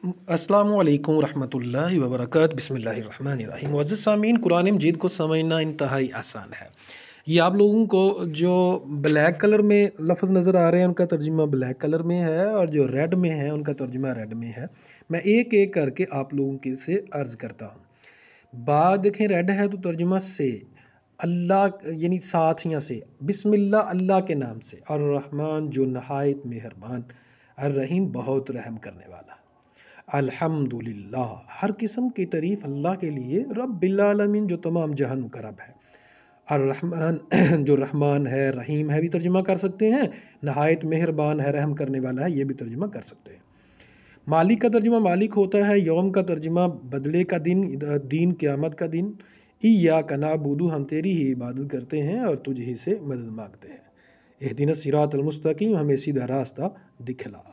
अस्सलामु अलैकुम रहमतुल्लाहि व बरकातहू। बिस्मिल्लाहिर्रहमानिर्रहीम। मुअज़्ज़िज़ सामीन, कुरान मजीद को समझना इंतहाई आसान है। ये आप लोगों को जो ब्लैक कलर में लफ्ज़ नज़र आ रहे हैं उनका तर्जुमा ब्लैक कलर में है, और जो रेड में है उनका तर्जुमा रेड में है। मैं एक एक करके आप लोगों के से अर्ज़ करता हूँ। बा देखें रेड है तो तर्जुमा से, अल्लाह यानी साथ या से, बिस्मिल्लाह अल्लाह के नाम से, और रहमान जो नहायत मेहरबान, और रहीम बहुत रहम करने वाला। अल्हम्दुलिल्लाह, हर किस्म की तारीफ़ अल्लाह के लिए, रब्बिल आलमीन जो तमाम जहानों का रब है। अर्रहमान जो रहमान है, रहीम है भी तर्जुमा कर सकते हैं, नहायत मेहरबान है, रहम करने वाला है, ये भी तर्जुमा कर सकते हैं। मालिक का तर्जुमा मालिक होता है। यौम का तर्जुमा बदले का दिन, दीन क़यामत का दिन। इय्याका नअबुदु, हम तेरी ही इबादत करते हैं और तुझ ही से मदद मांगते हैं। इहदिनस सिरातल मुस्तकीम, हमें सीधा रास्ता दिखला।